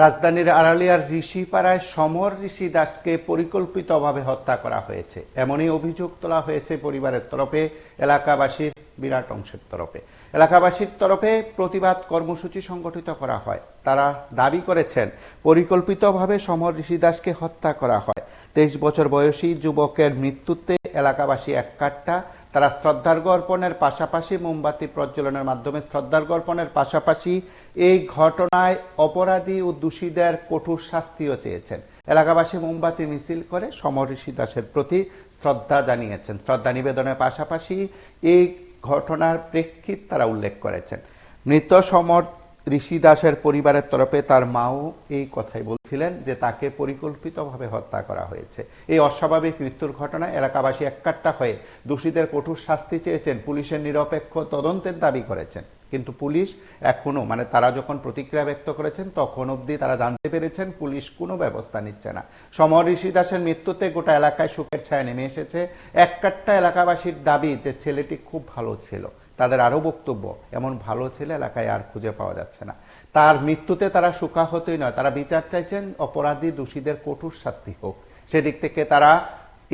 রাজধানীর আড়ালিয়ার ঋষিপাড়ায় সমর ঋষি দাসকে পরিকল্পিতভাবে হত্যা করা হয়েছে, এমনই অভিযোগ তোলা হয়েছে পরিবারের তরফে, এলাকাবাসীর বিরাট অংশের তরফে। এলাকাবাসীর তরফে প্রতিবাদ কর্মসূচি সংগঠিত করা হয়। তারা দাবি করেছেন পরিকল্পিতভাবে সমর ঋষি দাসকে হত্যা করা হয়। 23 বছর বয়সী যুবকের মৃত্যুতে এলাকাবাসী এককাট্টা। তারা শ্রদ্ধার্ঘ্য অর্পণের পাশাপাশি মোমবাতি প্রজ্বলনের মাধ্যমে শ্রদ্ধার্ঘ্য অর্পণের পাশাপাশি এই ঘটনায় অপরাধী ও দোষীদের কঠোর শাস্তিও চেয়েছেন। এলাকাবাসী মোমবাতি মিছিল করে সমর ঋষি দাসের প্রতি শ্রদ্ধা জানিয়েছেন। শ্রদ্ধা নিবেদনের পাশাপাশি এই ঘটনার প্রেক্ষিত তারা উল্লেখ করেছেন। মৃত সমর ঋষি দাসের পরিবারের তরফে তার মাও এই কথাই বলছিলেন যে তাকে পরিকল্পিতভাবে হত্যা করা হয়েছে। এই অস্বাভাবিক মৃত্যুর ঘটনায় এলাকাবাসী এককাট্টা হয়ে দোষীদের কঠোর শাস্তি চেয়েছেন, পুলিশের নিরপেক্ষ তদন্তের দাবি করেছেন। কিন্তু পুলিশ এখনো তারা যখন প্রতিক্রিয়া ব্যক্ত করেছেন তখন অবধি তারা জানতে পেরেছেন পুলিশ কোনো ব্যবস্থা নিচ্ছে না। সমর ঋষি দাসের মৃত্যুতে গোটা এলাকায় শোকের ছায়া নেমে এসেছে। এককাট্টা এলাকাবাসীর দাবি যে ছেলেটি খুব ভালো ছিল। তাদের আরো বক্তব্য, এমন ভালো ছেলে এলাকায় আর খুঁজে পাওয়া যাচ্ছে না। তার মৃত্যুতে তারা শোকাহতই নয়, তারা বিচার চাইছেন, অপরাধী দোষীদের কঠোর শাস্তি হোক। সেদিক থেকে তারা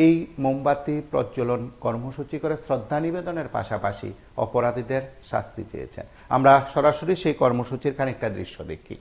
এই মোমবাতি প্রজ্বলন কর্মসূচি করে শ্রদ্ধা নিবেদনের পাশাপাশি অপরাধীদের শাস্তি চেয়েছেন। আমরা সরাসরি সেই কর্মসূচির খানিকটা দৃশ্য দেখি।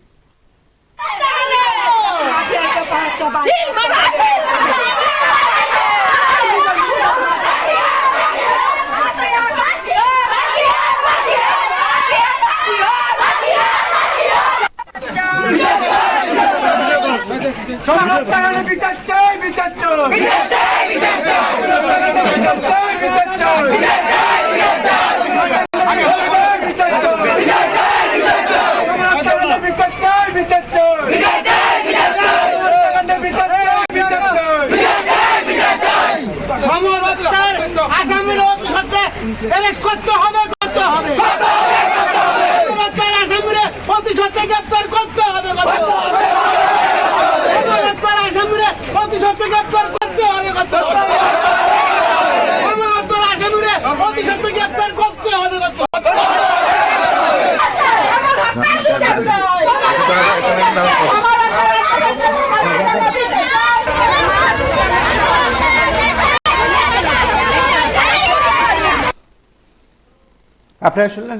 আপনারা শুনলেন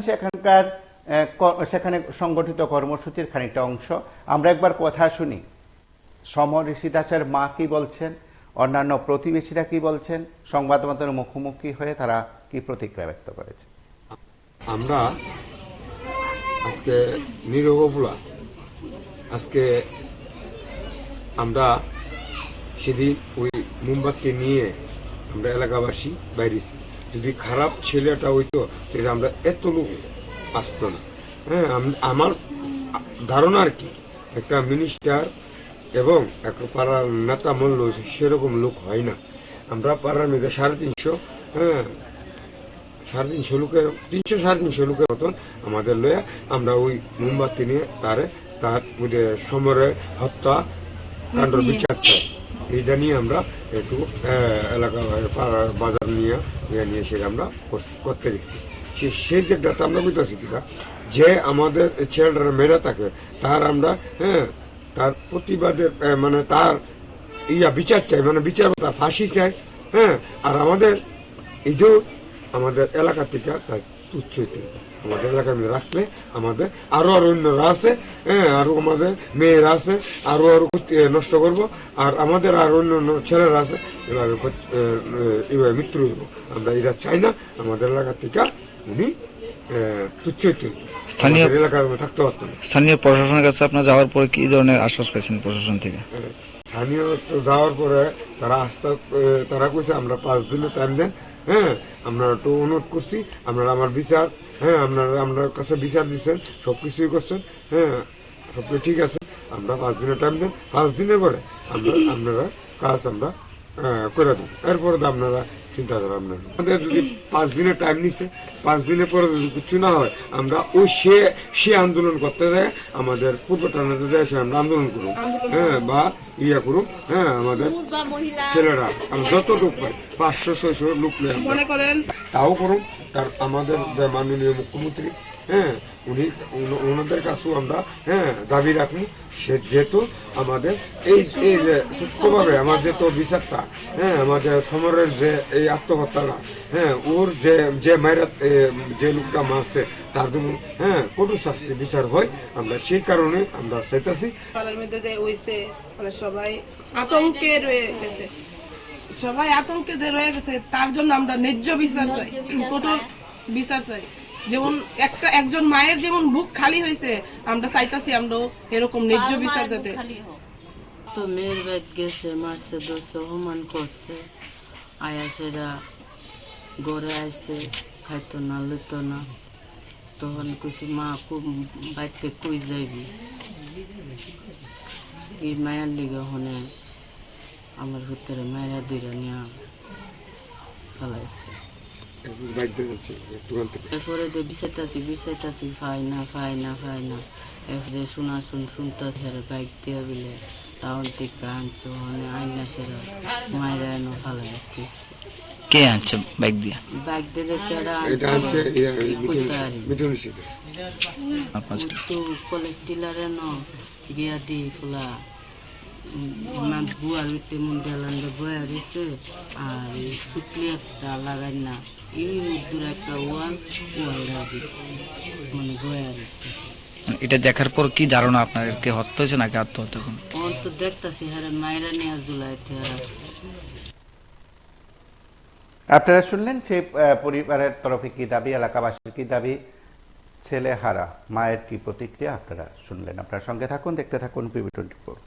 সেখানে সংগঠিত কর্মসূচির খানিকটা অংশ। আমরা একবার কথা শুনি সমর ঋষি দাসের মা কি বলছেন, অন্যান্য প্রতিবেশীরা কি বলছেন, সংবাদ মাধ্যমের মুখোমুখি হয়ে তারা কি প্রতিক্রিয়া ব্যক্ত করেছে। আমরা আজকে নিরবলা আজকে আমরা সেদিন ওই মোমবাতি নিয়ে আমরা এলাকাবাসী বাইরেছি। যদি খারাপ ছেলেটা হইতো সেটা আমরা এত লোক আসতো না। হ্যাঁ, আমার ধারণা আর কি, একটা মিনিস্টার এবং একটা পাড়ার নেতা মূল্য সেরকম লোক হয় না। আমরা পাড়ার মধ্যে 350 350 লোকের 300-350 লোকের মতন আমাদের লয়ে আমরা ওই মোমবাতি নিয়ে তার সমরের হত্যা কাণ্ডর বিচার চাই। এইটা নিয়ে আমরা একটু এলাকা পাড়ার বাজার নিয়ে সেটা আমরা করতে গেছি। সেই জায়গাটা আমরা বুঝতেছি কিনা যে আমাদের ছেলেরা মেরে থাকে তার আমরা তার প্রতিবাদের তার বিচার চাই, বিচার তার ফাঁসি চাই। আর আমাদের এইটাও আমাদের এলাকা থেকে তার তুচ্ছ হইতে আমাদের এলাকার মধ্যে রাখলে আমাদের আরো অন্যরা আছে, আরো আমাদের মেয়েরা আছে, আরো নষ্ট করবো, আর আমাদের আর অন্য ছেলেরা আছে, এভাবে মৃত্যু হইব। আমরা এটা চাই না। আমাদের এলাকা থেকে উনি তুচ্ছ হইতে স্থানীয় এলাকার থাকতে পারতেন। স্থানীয় প্রশাসনের কাছে আপনার যাওয়ার পরে কি ধরনের আশ্বাস পেয়েছেন প্রশাসন থেকে? স্থানীয় যাওয়ার পরে তারা কইছে আমরা 5 দিনের টাইম দেন। আমরা একটু অনুরোধ করছি, আপনারা আমার বিচার, আপনার কাছে বিচার দিচ্ছেন, সবকিছুই করছেন, সবকিছু ঠিক আছে, আমরা 5 দিনের টাইম দেন। 5 দিনের পরে আপনারা কাজ আমরা করে দেব। এরপরে আপনারা চিন্তাধারা আমাদের যদি 5 দিনের টাইম নিছে, 5 দিনের পরে যদি কিছু না হয় আমরা ওই সে আন্দোলন করতে যায়, আমাদের পূর্ব টানাতে যায়, সে আমরা আন্দোলন করুন, বা করুন। আমাদের ছেলেরা যত লোক পাই 500-600 লোক মনে করেন তাও করুন। তার আমাদের মাননীয় মুখ্যমন্ত্রী হ্যাঁ ওনাদের কাছেও আমরা দাবি রাখি, সে যেহেতু আমাদের এই যে সূক্ষ্মভাবে আমাদের তো বিচারটা আমাদের সমরের যে এই আত্মহত্যাটা ওর যে মায়েরা যে লোকটা মারছে তার জন্য কঠোর শাস্তি বিচার হয়, আমরা সেই কারণে আমরা চাইতেছি। পাড়ার মধ্যে যে হইছে মানে সবাই আতঙ্কে রয়ে গেছে, তার জন্য আমরা ন্যায্য বিচার চাই, কঠোর বিচার চাই। যেমন একজন মায়ের যেমন বুক খালি হয়েছে, আমরা চাইতাছি আমরা এরকম ন্যায্য বিচার যাতে। তো মেয়ের বাইক গেছে, মারছে, ধরছে, অপমান করছে, আয়াসেরা গড়ে আসছে, খাইতো না, লইতো না। তখন কইছি মা বাইতে কই যাইবি, এই মায়ের লিগে হনে আমার ভিতরে মায়েরা দুইটা নিয়ে ফেলাইছে। এরপরে তো বিচাইতাছি ফাই না। এরপরে শুনতাছে বাইক দিয়ে বিলে টাউন থেকে আনছে, ওখানে আইনা সেরা মায়েরা এনে ফেলাই দিচ্ছে। কে আনছে বাইক দিয়ে? বাইক দিয়ে দেখতে কলেজ টিলার এনো গিয়া দি ফুলা বুয়ার ভিতরে মুন্ডালান্ডে বয়া দিছে, আর শুকলি একটা লাগাই না, এই দূর একটা ওয়াল মানে বয়া দিচ্ছে। এটা দেখার পর কি ধারণা আপনার, কে হত্যা হয়েছে নাকি আত্মহত্যা? তো দেখতেছি হারে মায়েরা নিয়ে জুলাইতে। আপনারা শুনলেন সেই পরিবারের তরফে কি দাবি, এলাকাবাসীর কি দাবি, ছেলে হারা মায়ের কি প্রতিক্রিয়া আপনারা শুনলেন। আপনার সঙ্গে থাকুন, দেখতে থাকুন PB24।